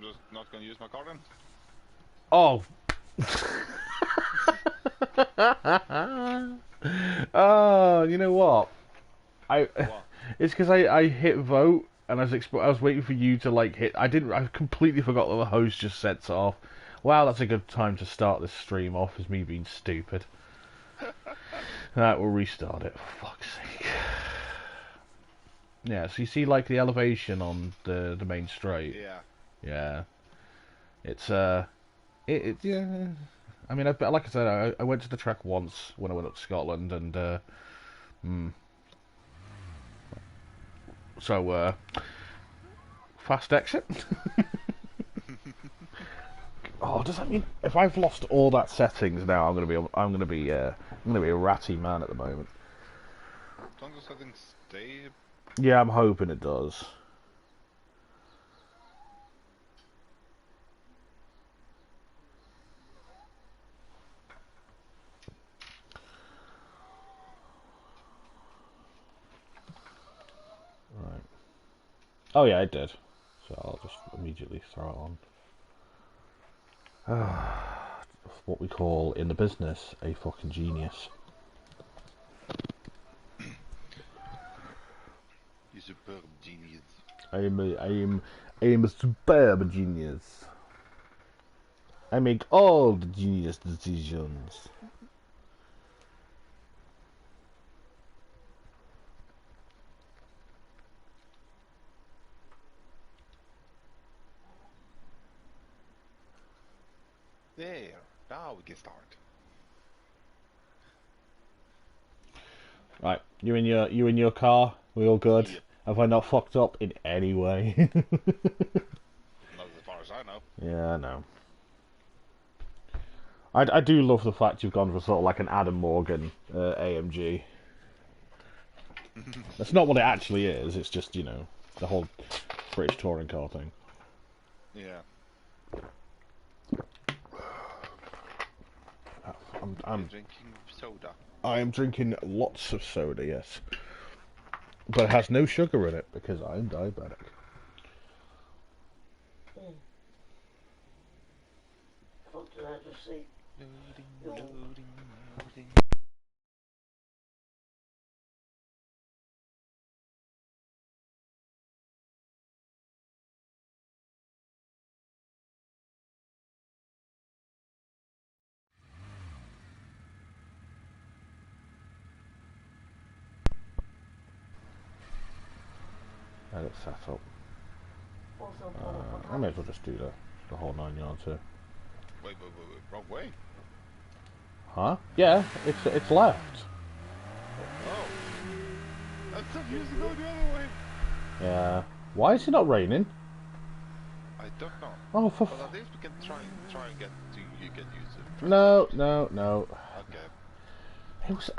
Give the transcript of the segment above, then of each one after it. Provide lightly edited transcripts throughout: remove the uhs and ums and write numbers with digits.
just not gonna use my card then? Oh. Oh, you know what? What? It's because I hit vote and I was waiting for you to like hit. I completely forgot that the host just sets off. Wow, that's a good time to start this stream off. Is me being stupid. Right, we'll restart it. For fuck's sake. Yeah, so you see like the elevation on the main straight. Yeah. Yeah, it's yeah. I mean, like I said, I went to the track once when I went up to Scotland, and so fast exit. Oh, does that mean if I've lost all that settings now, I'm gonna be a ratty man at the moment. Don't the settings stay? Yeah, I'm hoping it does. Right. Oh yeah, it did. So I'll just immediately throw it on. What we call in the business a fucking genius. You superb genius. I am a superb genius. I make all the genius decisions. There. Now we can start. Right, you in your car? We all good? Yep. Have I not fucked up in any way? Not as far as I know. Yeah, I know. I do love the fact you've gone for sort of like an Adam Morgan AMG. That's not what it actually is. It's just, you know, the whole British touring car thing. Yeah. I'm drinking soda. I am drinking lots of soda, yes, but it has no sugar in it because I'm diabetic. What did I just say? Loading. I got set up. Also, I may as well just do the whole 9 yards here. Wait, wrong way. Huh? Yeah, it's left. Oh. I thought you used to go the other way. Yeah. Why is it not raining? I don't know. Oh, for But at least we can try and get to you get used to it. no. Okay. It was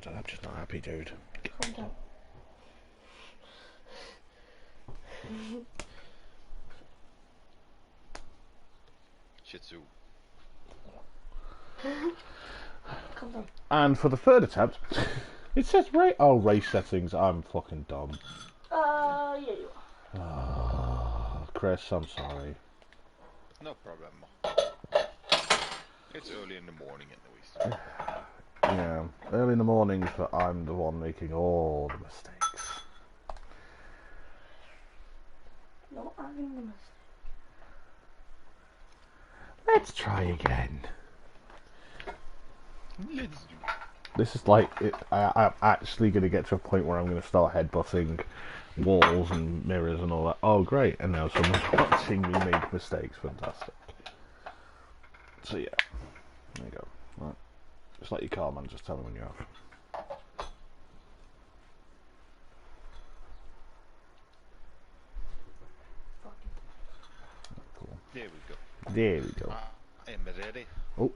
I'm just not happy, dude. calm down. Shih Tzu. Calm down. And for the third attempt, it says race settings. I'm fucking dumb. Yeah, you are. Oh, Chris, I'm sorry. No problem. It's early in the morning anyways. Yeah, early in the mornings, but I'm the one making all the mistakes. No, I'm in the mistake. Let's try again. Let's do it. This is like I'm actually going to get to a point where I'm going to start headbutting walls and mirrors and all that. Oh, great! And now someone's watching me make mistakes. Fantastic. So yeah, there you go. Right. Just like your car, man. Just tell me when you're off. Cool. There we go. There we go. I am ready. Oh,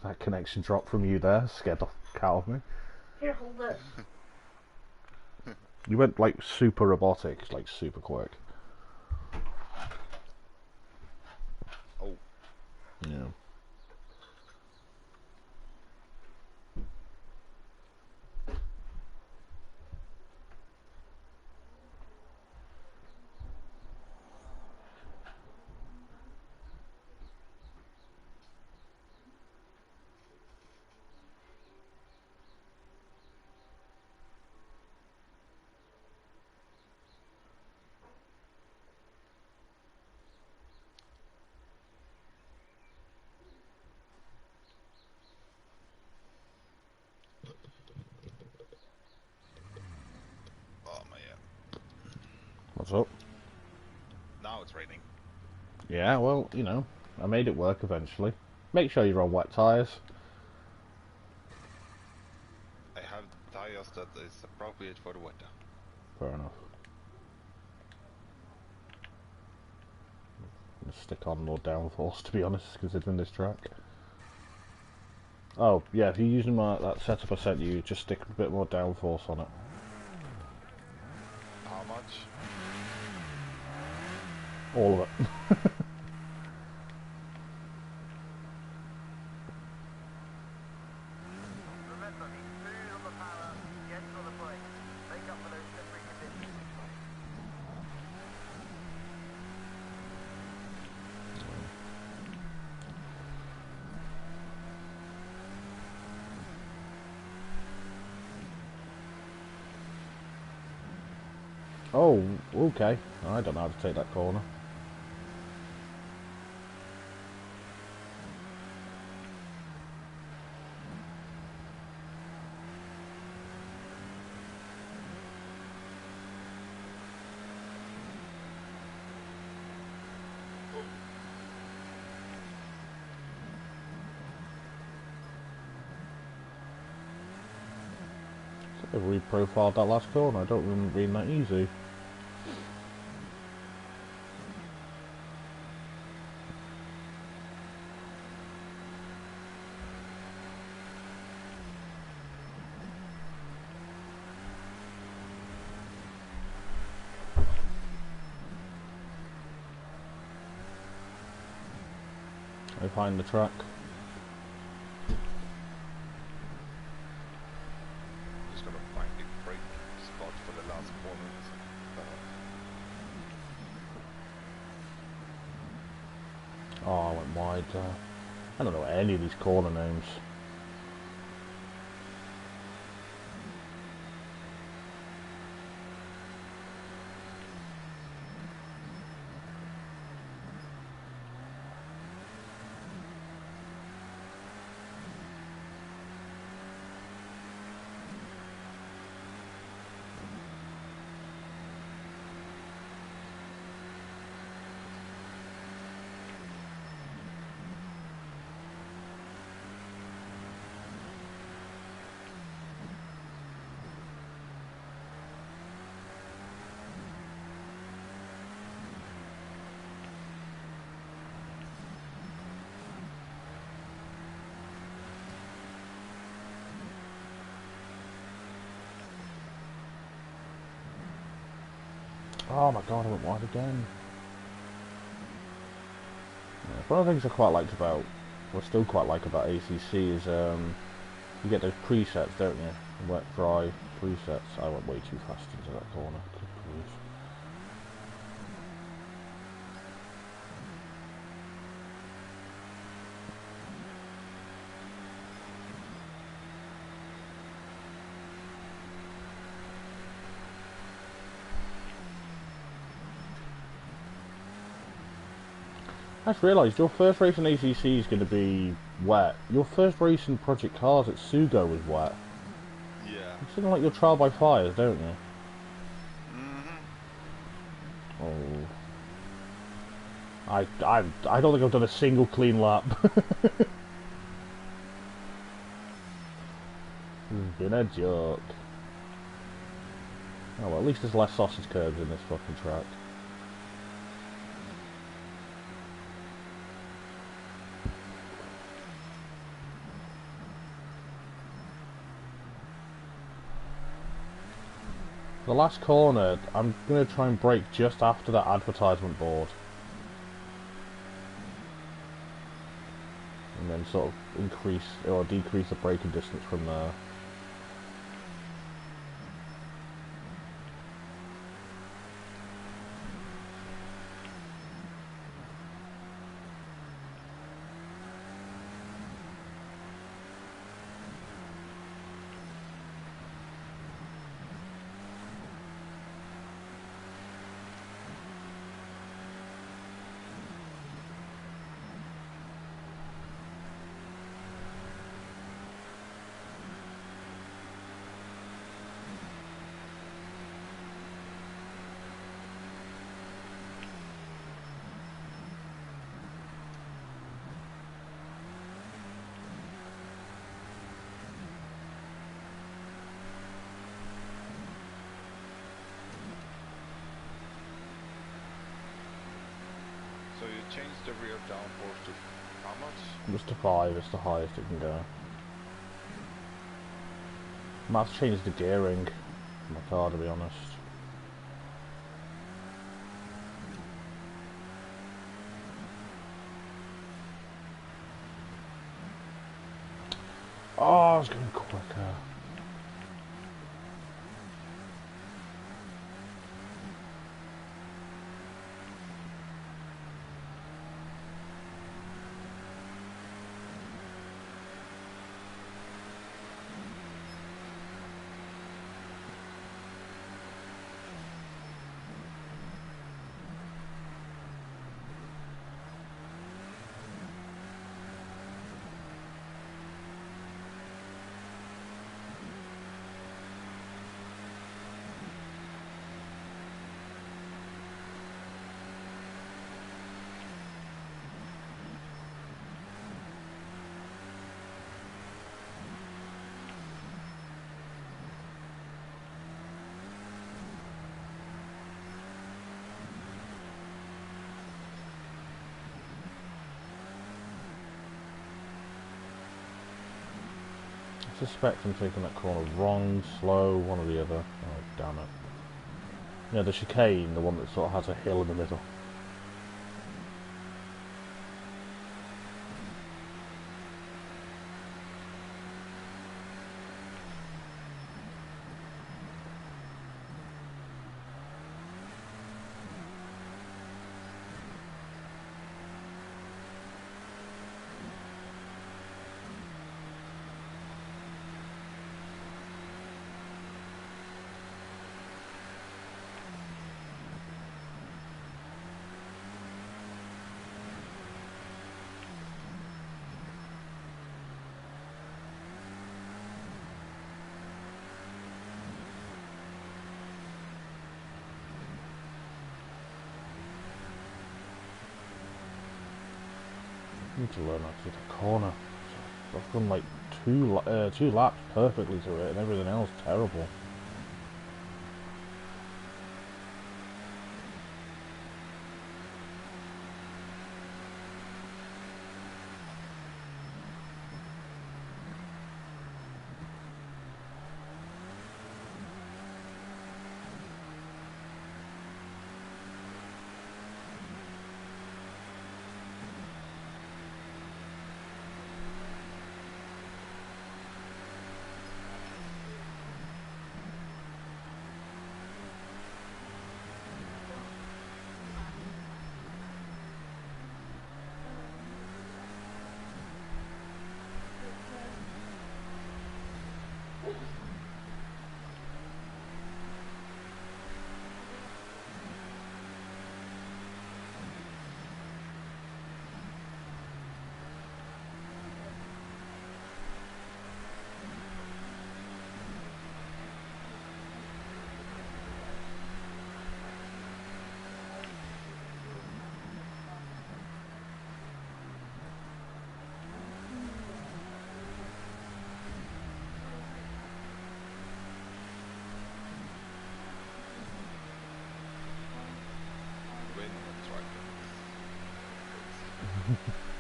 that connection dropped from you there. Scared the fuck out of me. Here, hold this. You went like super robotic, like super quick. Oh. Yeah. What's up? Now it's raining. Yeah, well, you know, I made it work eventually. Make sure you're on wet tyres. I have tires that is appropriate for the winter. Fair enough. I'm gonna stick on more downforce, to be honest, considering this track. Oh, yeah, if you're using that setup I sent you, just stick a bit more downforce on it. How much? All of it. Oh, okay. I don't know how to take that corner. I reprofiled that last corner. I don't remember being that easy. I find the track. Just gonna find the brake spot for the last corner. Oh, I went wide. I don't know any of these corner names. Oh my god, I went wide again. Yeah, one of the things I quite liked about, or still quite like about ACC is you get those presets, don't you? Wet, dry presets. I went way too fast into that corner. Good grief. I just realised your first race in ACC is going to be wet. Your first race in Project Cars at Sugo was wet. Yeah. You seem like your trial by fires, don't you? Oh. I don't think I've done a single clean lap. It's been a joke. Oh well, at least there's less sausage curbs in this fucking track. The last corner, I'm going to try and brake just after that advertisement board. And then sort of increase or decrease the braking distance from there. changed the rear downforce to how much? Just to 5, it's the highest it can go. Might have to change the gearing on my car, to be honest. Oh, I was going quicker. I suspect I'm taking that corner wrong, slow, one or the other. Oh, damn it. Yeah, the chicane, the one that sort of has a hill in the middle. I need to learn how to do the corner. I've done like two laps perfectly to it, and everything else terrible.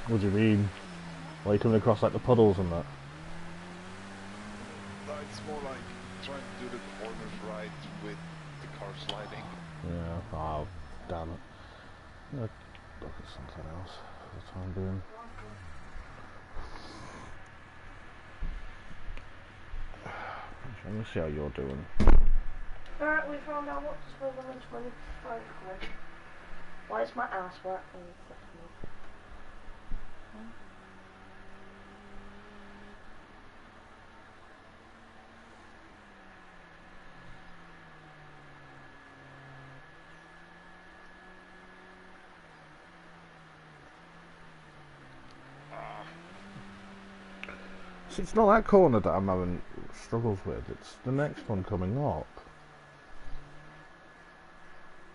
What do you mean? Why are you coming across like the puddles and that? No, it's more like trying to do the corners right with the car sliding. Yeah, oh, damn it. I'm gonna look at something else for the time being. I'm gonna see how you're doing. Alright, we found out what's for 125 quid. Why is my ass wet? See, it's not that corner that I'm having struggles with, it's the next one coming up.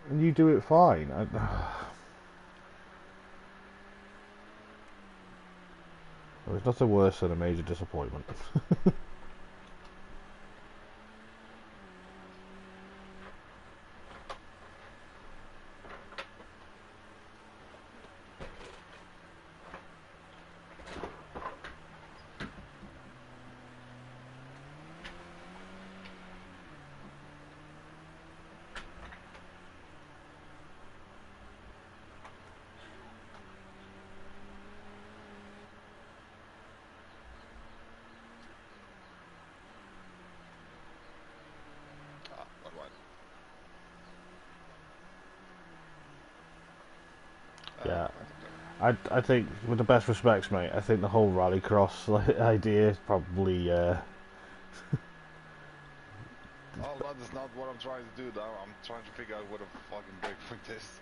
And you do it fine. There's nothing worse than a major disappointment. I think, with the best respects, mate, I think the whole rallycross idea is probably. Oh, that is not what I'm trying to do now. I'm trying to figure out what a fucking breakpoint is.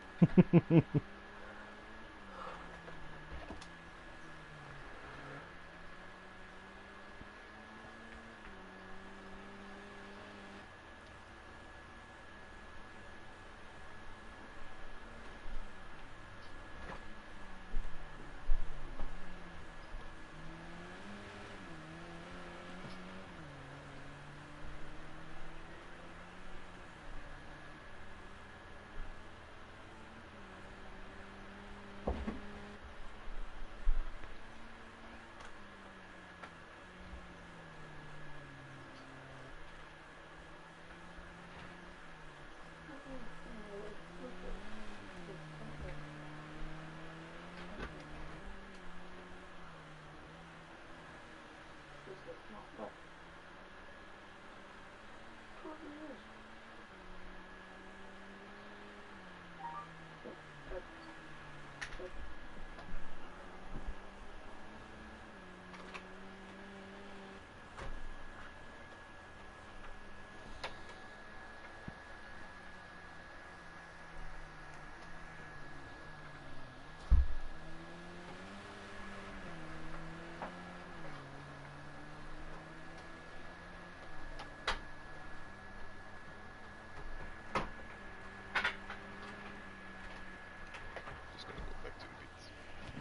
Just gonna go back to the beats.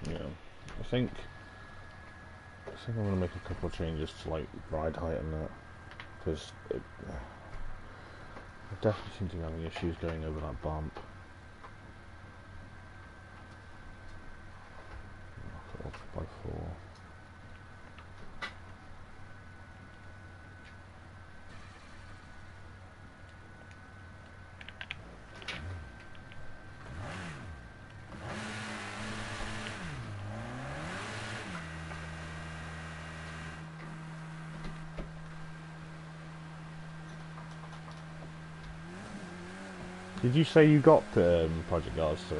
Yeah, I think I'm gonna make a couple of changes to like ride height and that, because I definitely seem to be having issues going over that bump. Knock it off by 4. Did you say you got Project Guards 3?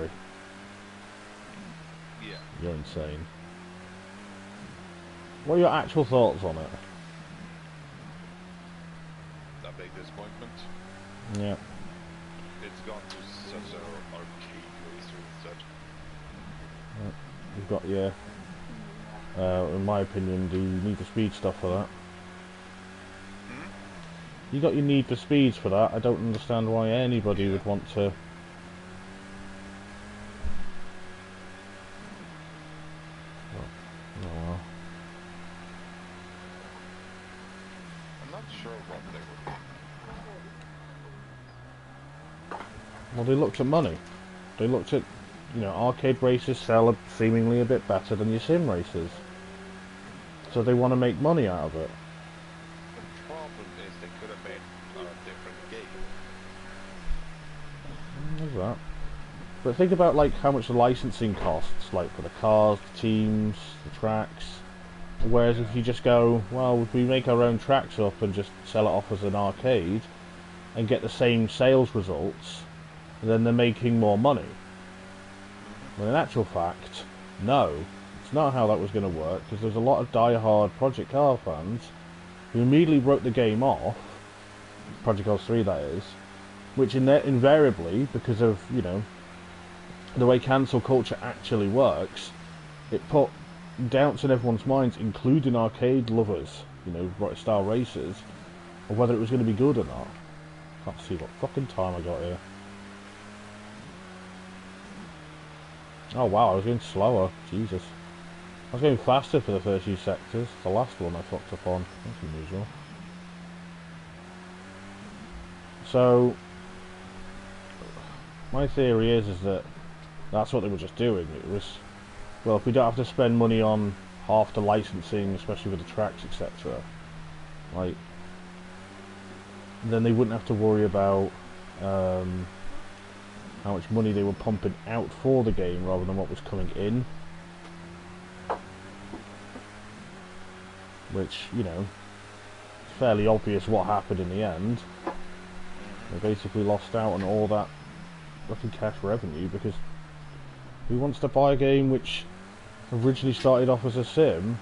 Yeah. You're insane. What are your actual thoughts on it? A big disappointment. Yeah. It's gone to such an arcade racer instead. You've got your, in my opinion, do you need the speed stuff for that? You got your need for speeds for that. I don't understand why anybody would want to. Oh well. I'm not sure what they were doing. Well, they looked at money. They looked at, arcade races sell seemingly a bit better than your sim races. So they want to make money out of it. The problem is they could have made a different game. There's that. But think about like how much the licensing costs, like for the cars, the teams, the tracks. Whereas if you just go, well, we make our own tracks up and just sell it off as an arcade and get the same sales results, then they're making more money. When in actual fact, no, it's not how that was going to work, because there's a lot of die-hard Project Cars fans who immediately wrote the game off, Project Cars 3 that is, which invariably, because of, the way cancel culture actually works, it put doubts in everyone's minds, including arcade lovers, style racers, of whether it was going to be good or not. Can't see what fucking time I got here. Oh wow, I was going slower. Jesus. I was going faster for the first few sectors. The last one I fucked up on. That's unusual. So, my theory is that that's what they were just doing. It was, well, if we don't have to spend money on half the licensing, especially with the tracks, etc., like, then they wouldn't have to worry about how much money they were pumping out for the game rather than what was coming in. Which, it's fairly obvious what happened in the end. They basically lost out on all that fucking cash revenue because Who wants to buy a game which originally started off as a sim,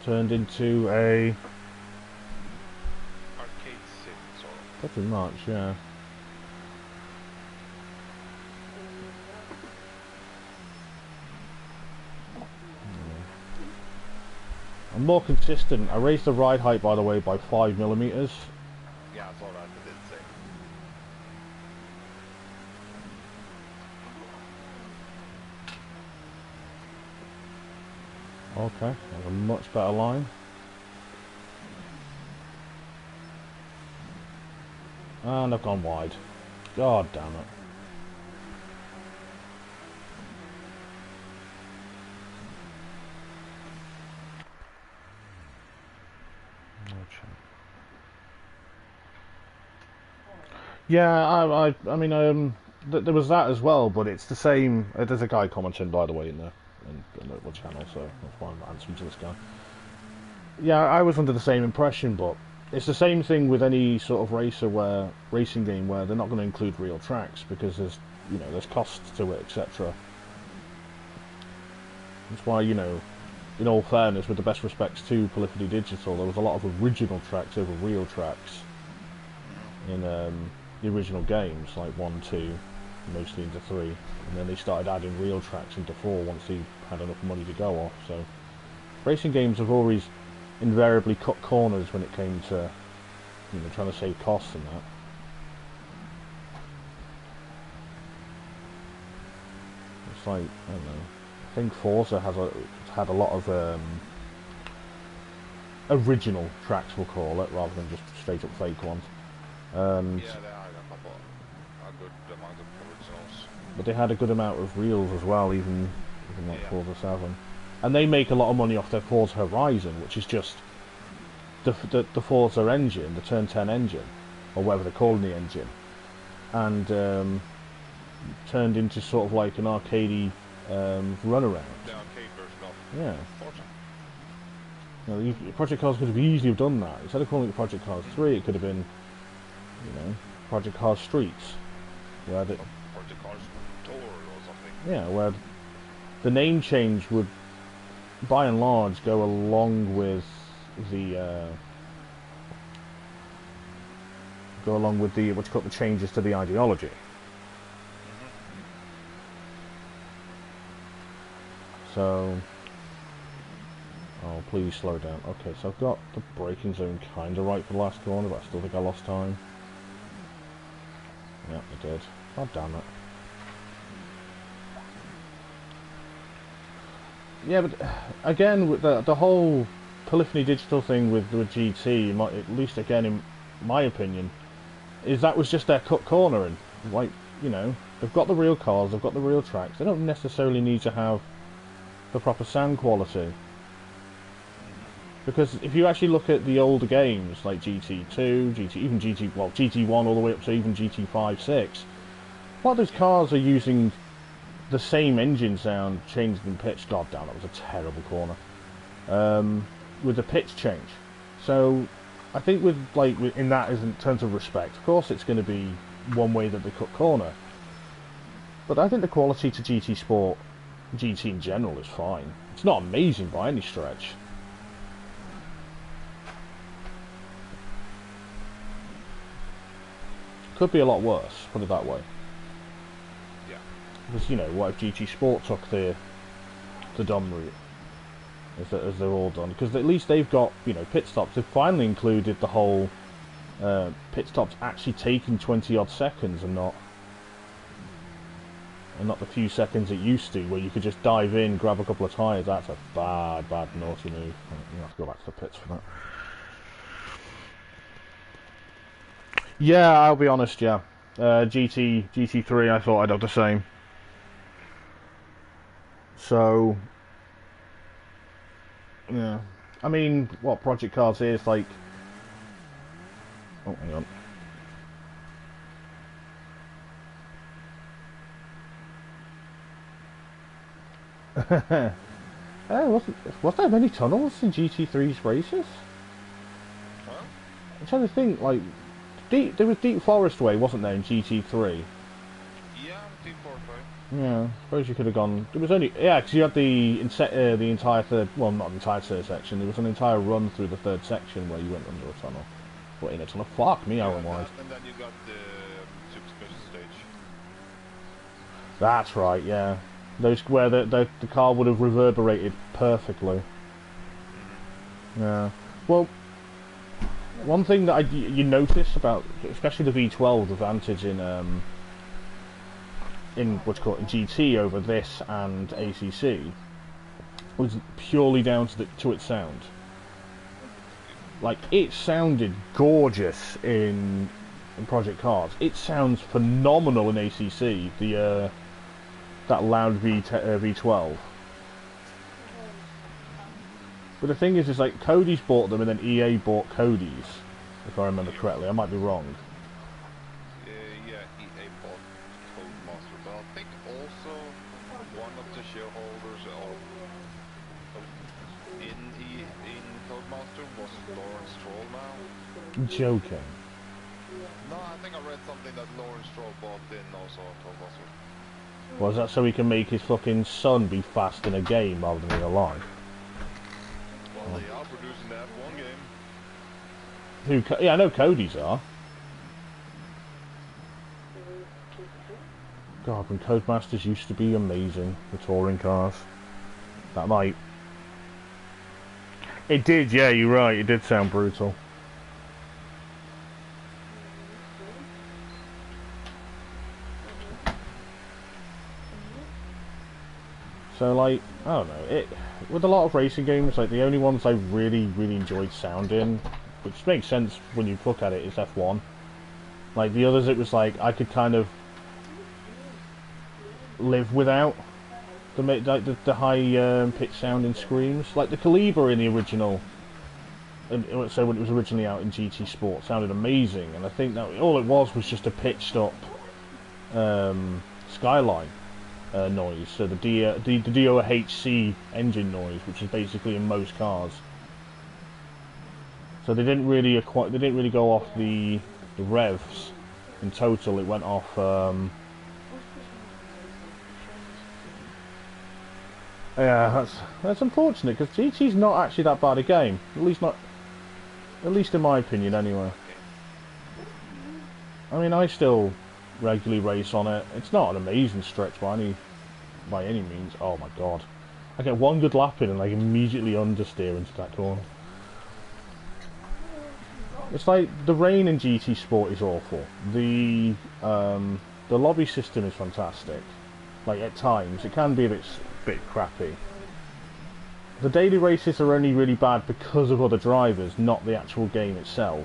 turned into a... Arcade sim, sort of. Pretty much, yeah. I'm more consistent. I raised the ride height, by the way, by 5mm. Yeah, I saw that, I did say. Okay, that's a much better line. And I've gone wide. God damn it. Yeah, I mean, there was that as well, but it's the same. There's a guy commenting, by the way, in the channel, so that's why I'm answering to this guy. Yeah, I was under the same impression, but it's the same thing with any sort of racing game where they're not going to include real tracks because there's costs to it, etc. That's why, in all fairness, with the best respects to Polyphony Digital, there was a lot of original tracks over real tracks in the original games, like 1, 2, mostly into 3, and then they started adding real tracks into 4 once they had enough money to go off. So racing games have always invariably cut corners when it came to trying to save costs and that. It's like, I don't know, I think Forza had a lot of original tracks, we'll call it, rather than just straight up fake ones. Yeah, they had a good amount of originals. But they had a good amount of reels as well, even like Forza 7. And they make a lot of money off their Forza Horizon, which is just the Forza engine, the Turn 10 engine, or whatever they're calling the engine, and turned into sort of like an arcadey runaround. The arcade version of Yeah. Forza. Project Cars could have easily have done that. Instead of calling it Project Cars 3, it could have been, Project Cars Streets, where the Project Cars Tour or something. yeah, where the name change would, by and large, go along with the what's called the changes to the ideology. So, oh, please slow down. Okay, so I've got the braking zone kind of right for the last corner, but I still think I lost time. Yeah, I did. God damn it. Yeah, but again, with the whole Polyphony Digital thing with GT, at least again in my opinion, is that was just their cut corner, and like, they've got the real cars, they've got the real tracks, they don't necessarily need to have the proper sound quality. Because if you actually look at the older games like GT2, GT1 all the way up to even GT5, 6, a lot of those cars are using the same engine sound changed in pitch. God damn, that was a terrible corner. With the pitch change. So I think in terms of respect, of course it's going to be one way that they cut corner. But I think the quality to GT Sport, GT in general, is fine. It's not amazing by any stretch. Could be a lot worse, put it that way. Yeah. Because, what if GT Sport took the dumb route, as they're all done? Because at least they've got, pit stops. They've finally included the whole pit stops actually taking 20 odd seconds and not the few seconds it used to, where you could just dive in, grab a couple of tyres. That's a bad, naughty move. You have to go back to the pits for that. Yeah, I'll be honest, yeah. GT3, I thought I'd have the same. So, yeah. I mean, what Project Cars is, like... Oh, hang on. Was there many tunnels in GT3's races? Huh? I'm trying to think, like... there was Deep Forest Way, wasn't there, in GT3? Yeah, Deep Forest Way. Yeah, I suppose you could have gone. There was only because you had the entire third. Well, not the entire third section. There was an entire run through the third section where you went under a tunnel, or in a tunnel. Fuck me, You how had wide. that, and then you got the super special stage. That's right. Yeah, those where the car would have reverberated perfectly. Yeah. Well, one thing that you notice about, especially the V12 advantage in what's called in GT over this and ACC, was purely down to its sound. Like, it sounded gorgeous in Project Cars. It sounds phenomenal in ACC. The that loud V12. But the thing is like Cody's bought them, and then EA bought Cody's, if I remember correctly. I might be wrong. Yeah, EA bought Codemaster, but I think also one of the shareholders in Codemaster was Lawrence Stroll now. Joking. No, I think I read something that Lawrence Stroll bought in also Codemaster. Was that so he can make his fucking son be fast in a game rather than in a life? Well, they are producing that one game. Yeah, I know Cody's are. God, when Codemasters used to be amazing, the touring cars. That might... It did, yeah, you're right, it did sound brutal. So, like, I don't know, with a lot of racing games, like, the only ones I really, really enjoyed sound in, which makes sense when you look at it, is F1. Like, the others, it was like, I could kind of live without the high pitch sound in screams. Like, the Caliber in the original, so when it was originally out in GT Sport, sounded amazing, and I think that all it was just a pitched up Skyline noise, so the DOHC engine noise, which is basically in most cars. So they didn't really go off the revs. In total, it went off. Yeah, that's unfortunate because GT's not actually that bad a game. At least in my opinion, anyway. I mean, I still regularly race on it. It's not an amazing stretch by any means. Oh my god. I get one good lap in and I immediately understeer into that corner. It's like the rain in GT Sport is awful. The lobby system is fantastic. Like at times it can be a bit crappy. The daily races are only really bad because of other drivers, not the actual game itself.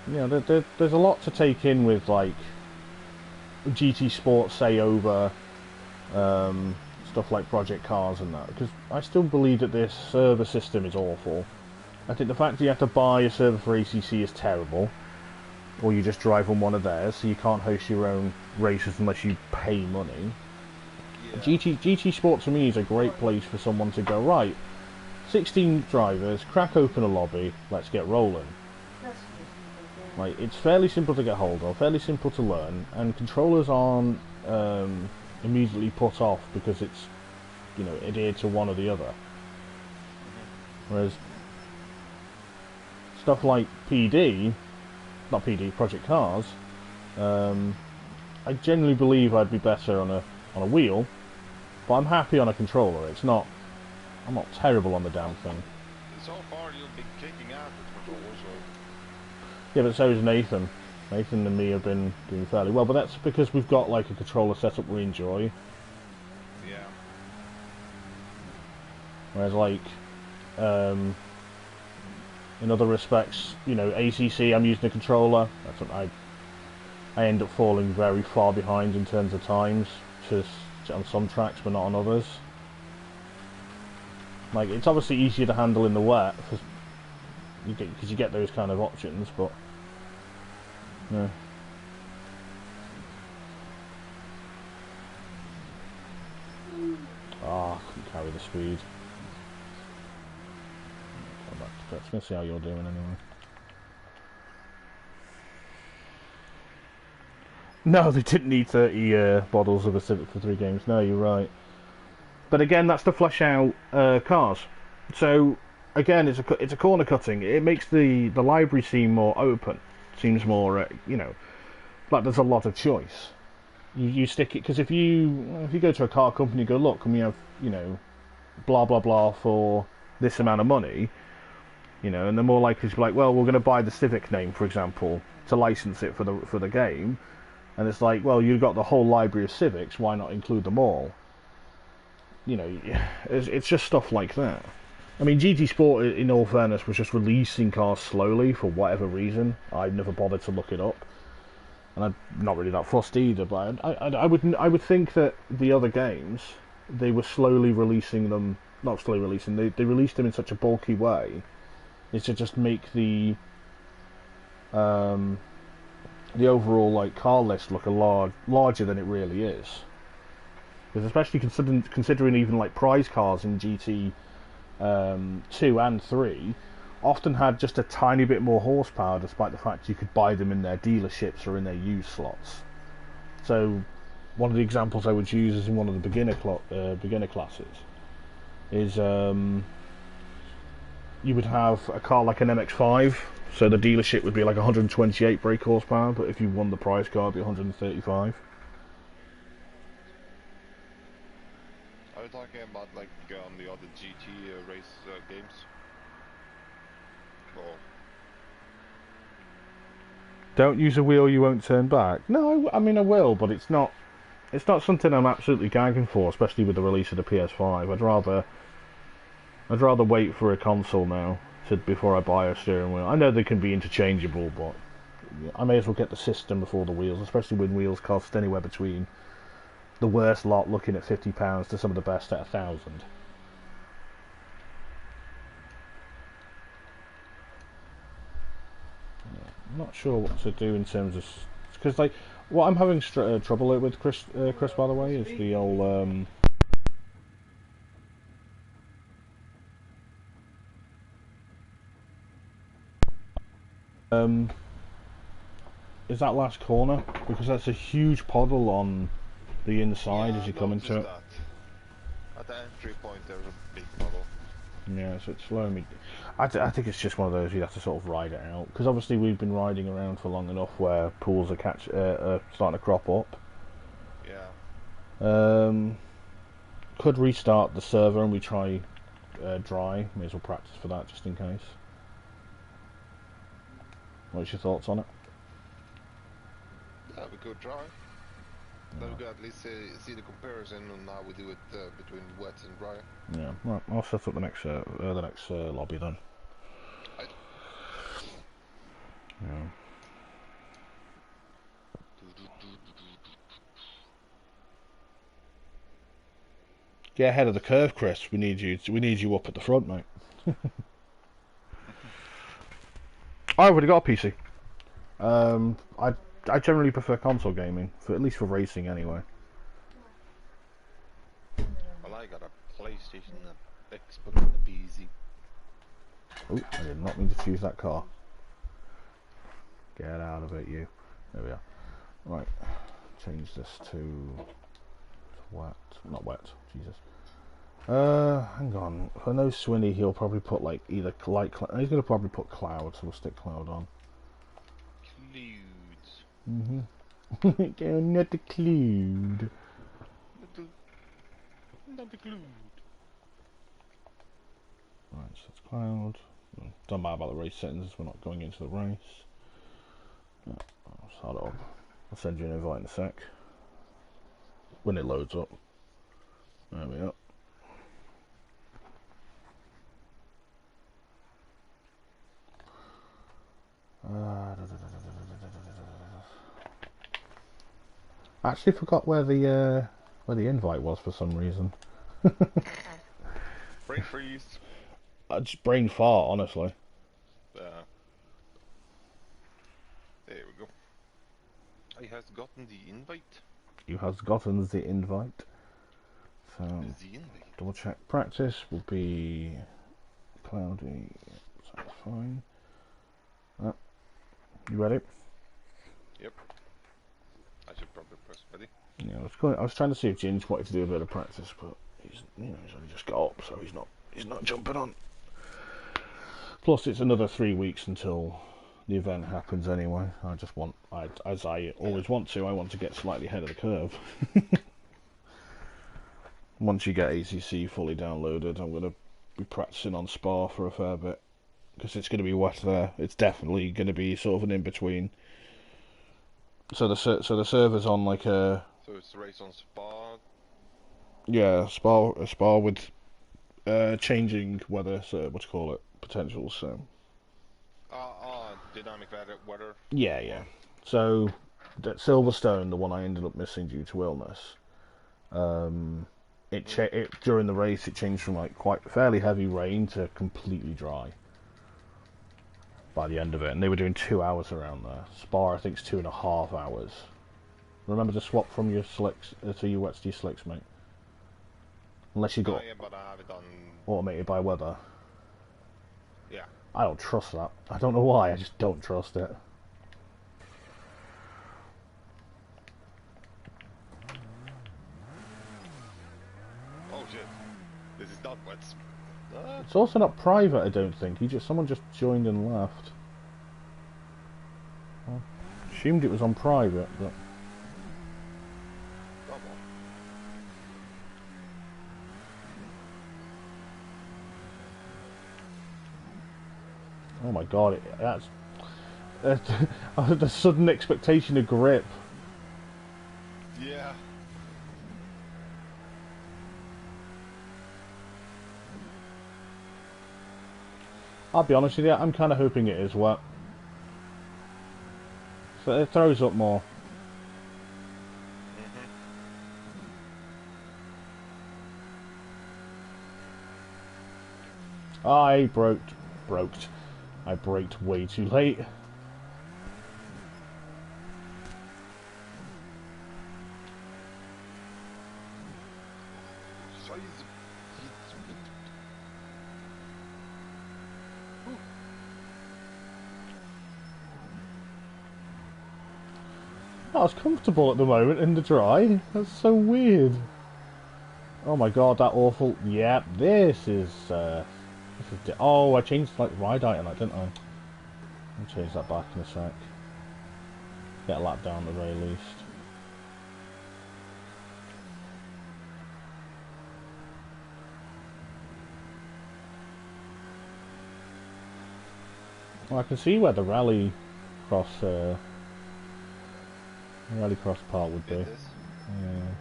You know, there's a lot to take in with like GT Sport, say, over stuff like Project Cars and that, because I still believe that this server system is awful. I think the fact that you have to buy a server for ACC is terrible, or you just drive on one of theirs, so you can't host your own races unless you pay money. Yeah. GT Sport to me is a great place for someone to go, right, 16 drivers, crack open a lobby, let's get rolling. Like, it's fairly simple to get hold of, fairly simple to learn, and controllers aren't immediately put off because it's, you know, adhered to one or the other. Whereas stuff like Project Cars, I generally believe I'd be better on a wheel, but I'm happy on a controller. I'm not terrible on the damn thing. So far you've been kicking out with controllers, so... Yeah, but so is Nathan. Nathan and me have been doing fairly well, but that's because we've got like a controller setup we enjoy. Yeah. Whereas like, in other respects, you know, ACC, I'm using a controller. That's what I end up falling very far behind in terms of times, just on some tracks, but not on others. Like, it's obviously easier to handle in the wet, because you get those kind of options, but yeah. Ah, I couldn't carry the speed. Come back to let's see how you're doing anyway. No, they didn't need 30 bottles of a Civic for 3 games. No, you're right. But again, that's to flesh out cars. So again, it's a corner cutting. It makes the library seem more open. Seems more like there's a lot of choice. You stick it because if you go to a car company, and go look, and we have blah blah blah for this amount of money, and they're more likely to be like, well, we're going to buy the Civic name, for example, to license it for the game, and it's like, well, you've got the whole library of Civics, why not include them all? It's just stuff like that. I mean, GT Sport, in all fairness, was just releasing cars slowly for whatever reason. I never bothered to look it up, and I'm not really that fussed either. But I would think that the other games, they were slowly releasing them. Not slowly releasing. They released them in such a bulky way, is to just make the overall car list look larger than it really is. Because especially considering even prize cars in GT 2 and 3 often had just a tiny bit more horsepower, despite the fact you could buy them in their dealerships or in their used slots. So one of the examples I would use is in one of the beginner classes is you would have a car like an MX-5, so the dealership would be 128 brake horsepower, but if you won the prize car, it'd be 135. Are you talking about on the other GT race games? Or Don't use a wheel you won't turn back. No, I mean I will, but it's not something I'm absolutely gagging for, especially with the release of the PS5. I'd rather wait for a console now before I buy a steering wheel. I know they can be interchangeable, but I may as well get the system before the wheels, especially when wheels cost anywhere between the worst lot looking at £50 to some of the best at £1,000. I'm not sure what to do in terms of, because what I'm having trouble with, Chris, by the way, is the old is that last corner, because that's a huge puddle on the inside as you come into it. that. At the entry point there's a big puddle. Yeah, so it's slowing me. I think it's just one of those you have to sort of ride it out, because obviously we've been riding around for long enough where pools are starting to crop up. Yeah. Could restart the server and we try dry. May as well practice for that just in case. What's your thoughts on it? Yeah, we could try. Then we could at least see the comparison on how we do it between wet and dry. Yeah, right. I'll set up the next lobby then. Yeah. Get ahead of the curve, Chris. We need you up at the front, mate. I've already got a PC. I generally prefer console gaming, at least for racing anyway. Well, I got a PlayStation, a Xbox, and a PC. Oh, I did not mean to choose that car. Get out of it, you. There we are. Right, change this to wet. Not wet, Jesus. Hang on. For no Swinny, he'll probably put either light cloud. He's going to probably put cloud, so we'll stick cloud on. Clouds. Go not the cloud. Not the cloud. Right, so it's cloud. Don't matter about the race settings, we're not going into the race. I'll start it up. I'll send you an invite in a sec. When it loads up. There we are. I actually forgot where the invite was for some reason. Brain freeze. Just brain fart, honestly. There we go. I has gotten the invite. You has gotten the invite. So The invite. double check. Practice will be cloudy. So that's fine. You ready? Yep. I should Chris, buddy. Yeah, I was trying to see if Ginge wanted to do a bit of practice, but he's only just got up, so he's not jumping on. Plus, it's another 3 weeks until the event happens anyway. As I always want to, I want to get slightly ahead of the curve. Once you get ACC fully downloaded, I'm going to be practicing on Spa for a fair bit, because it's going to be wet there. It's definitely going to be sort of an in-between. So the server's on like a... So it's the race on Spa? Yeah, a Spa with changing weather, so what do you call it? Potentials, so... Dynamic weather? Yeah. So, at Silverstone, the one I ended up missing due to illness, during the race it changed from like quite fairly heavy rain to completely dry by the end of it, and they were doing 2 hours around there. Spa, I think, is 2.5 hours. Remember to swap from your slicks to your wets to your slicks, mate. Unless you got but I have it on automated by weather. Yeah. I don't trust that. I don't know why, I just don't trust it. Oh shit. This is not wet. It's also not private, I don't think. Someone just joined and left. I assumed it was on private, but... Oh my god, that's... the sudden expectation of grip. Yeah. I'll be honest with you, I'm kind of hoping it is wet. So it throws up more. I braked way too late. I was comfortable at the moment in the dry. That's so weird. Oh my god, that awful... Yep, this is oh, I changed like ride height on that, didn't I? I'll change that back in a sec. Get a lap down at the very least. Well, I can see where the rallycross part would be. Yeah.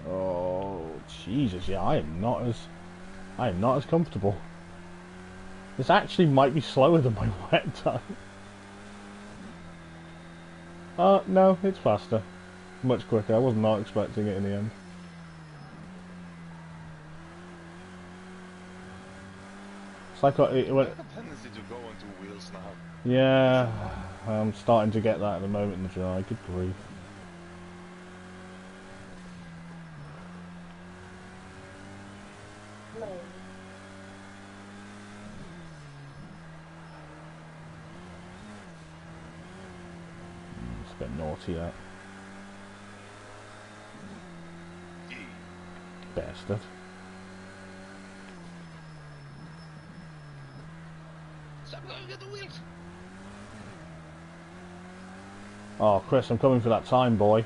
Oh Jesus! Yeah, I am not as comfortable. This actually might be slower than my wet time. No, it's faster. Much quicker. I was not expecting it in the end. It's like it went... I have a tendency to go onto wheels now. Yeah, I'm starting to get that at the moment in the dry. Good grief. It's a bit naughty, that. Bastard. Stop going at the wheels! Oh, Chris, I'm coming for that time, boy.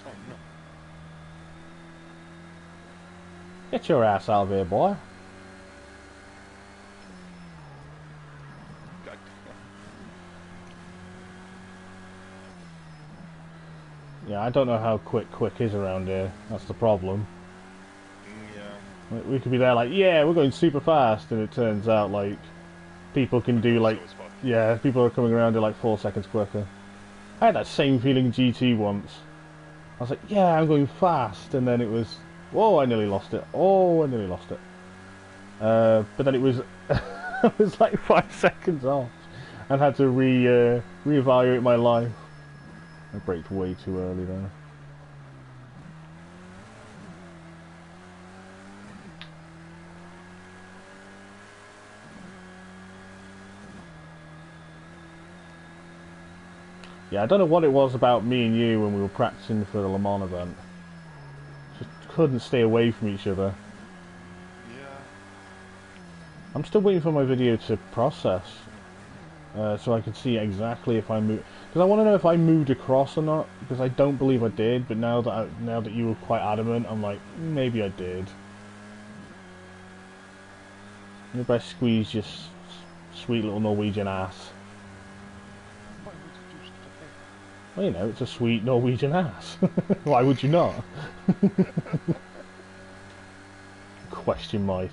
Oh no. Get your ass out of here, boy. God. Yeah, I don't know how quick is around here. That's the problem. Yeah. We could be there like, yeah, we're going super fast, and it turns out like people can do like, yeah, people are coming around in like 4 seconds quicker. I had that same feeling in GT once. I was like, yeah, I'm going fast, and then it was, whoa, I nearly lost it. Oh, I nearly lost it. But then it was, it was like 5 seconds off, and had to reevaluate my life. I braked way too early there. Yeah, I don't know what it was about me and you when we were practicing for the Le Mans event. Just couldn't stay away from each other. Yeah. I'm still waiting for my video to process, so I can see exactly if I moved. Because I want to know if I moved across or not. Because I don't believe I did. But now that you were quite adamant, I'm like, maybe I did. Maybe I squeezed your sweet little Norwegian ass. Why would you do such a thing? Well, you know, it's a sweet Norwegian ass. Why would you not? Question my...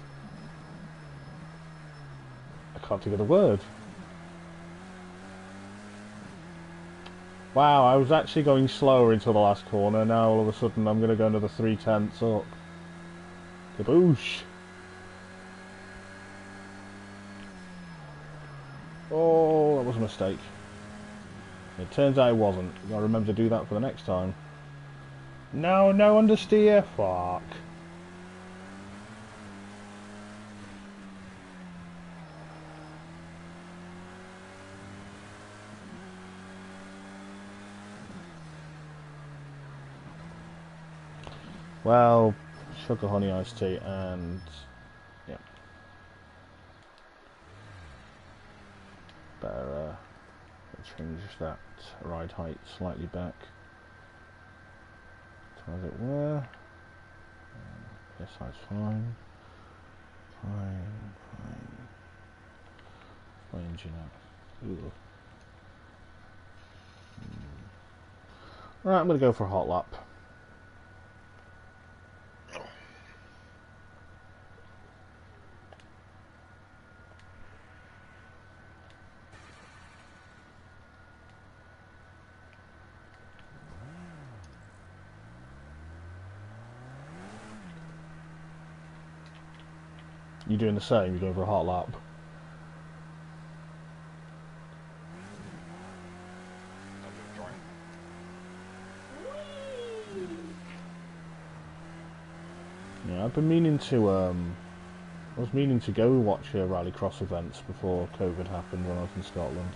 I can't think of the word. Wow, I was actually going slower until the last corner. Now all of a sudden I'm going to go another 3/10 up. Kaboosh! Oh, that was a mistake. It turns out it wasn't. I'll remember to do that for the next time. No, no understeer. Fuck. Well, sugar honey iced tea and yeah. Better change that ride height slightly back to as it were. Yes, that's fine. Fine. My engine out. Ooh. Right, I'm going to go for a hot lap. You doing the same? You're going for a hot lap? I'm gonna try. Yeah, I've been meaning to, I was meaning to go watch rallycross events before COVID happened when I was in Scotland.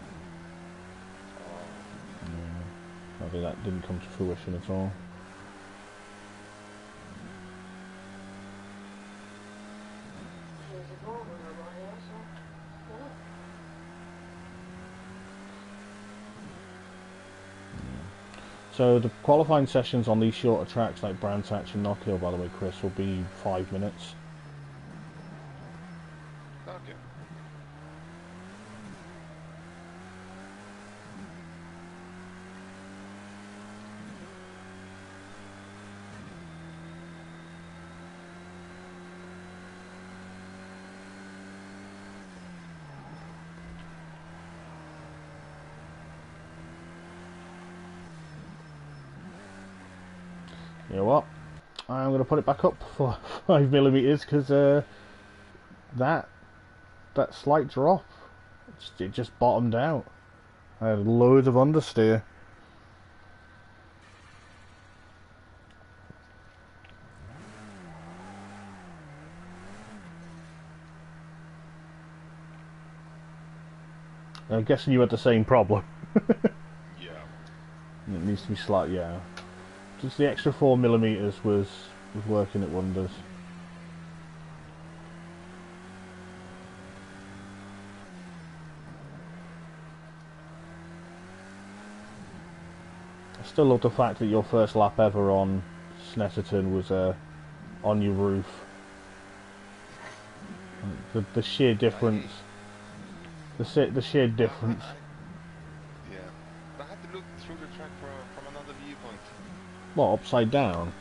Yeah, maybe that didn't come to fruition at all. So the qualifying sessions on these shorter tracks like Brands Hatch and Knockhill, by the way, Chris, will be 5 minutes. Okay. You know what? I'm going to put it back up for 5mm because that slight drop, it just bottomed out. I had loads of understeer. I'm guessing you had the same problem. Yeah. It needs to be slight, yeah. Just the extra 4mm was working at wonders. I still love the fact that your first lap ever on Snetterton was on your roof. The sheer difference. The sheer difference. Yeah. I had to look through the track from another viewpoint. What, upside down?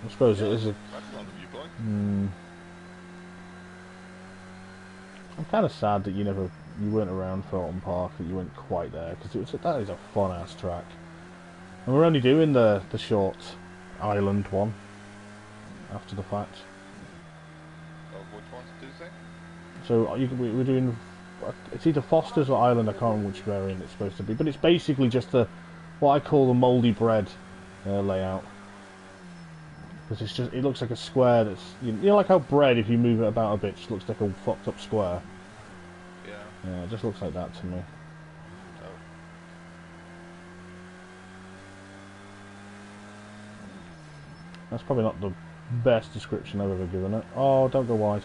I suppose it is a... That's another viewpoint. I'm kind of sad that you weren't around Thornton Park, that you weren't quite there, because that is a fun ass track. And we're only doing the short island one after the fact. Which ones do you say? So we're doing, it's either Foster's or Island. I can't remember which variant it's supposed to be, but it's basically just what I call the mouldy bread layout. Because it looks like a square that's, you know like how bread, if you move it about a bit, just looks like a fucked up square. Yeah. Yeah, it just looks like that to me. That's probably not the best description I've ever given it. Oh, don't go wide.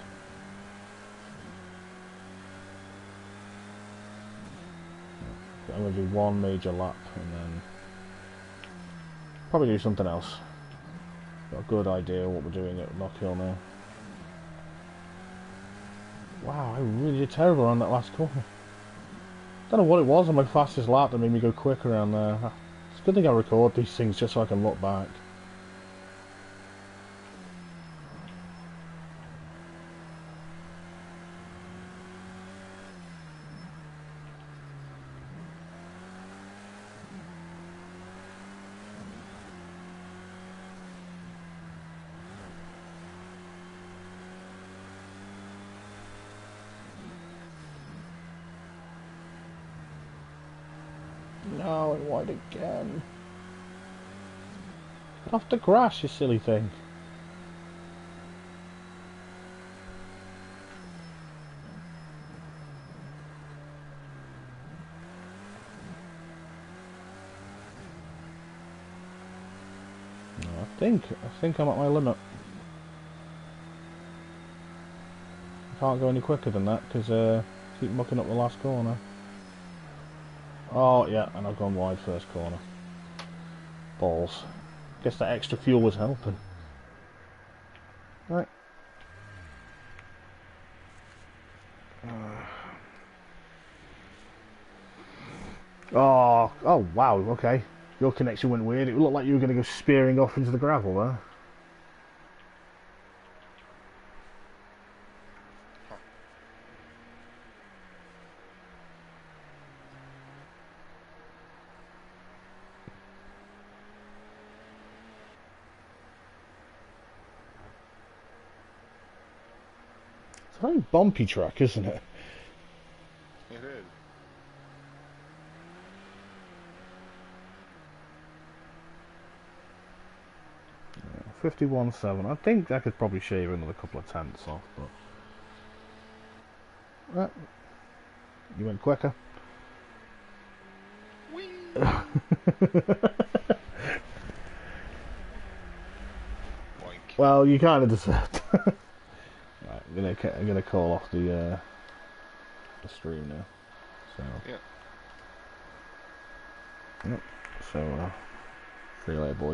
I'm going to do one major lap and then probably do something else. Got a good idea what we're doing at Knockhill now. Wow, I really did terrible on that last corner. Don't know what it was on my fastest lap that made me go quick around there. It's a good thing I record these things just so I can look back. No, it wide again. Get off the grass, you silly thing. No, I think I'm at my limit. I can't go any quicker than that because keep mucking up the last corner. Oh yeah, and I've gone wide first corner. Balls. Guess that extra fuel was helping. Right. Oh wow, okay. Your connection went weird. It looked like you were going to go spearing off into the gravel there. It's a very bumpy track, isn't it? It is. 51.7. I think I could probably shave another couple of tenths off, but you went quicker. Whee! Boink. Well, you kind of deserved. Right, I'm gonna call off the stream now. So Yeah. yep. So see you later, boys.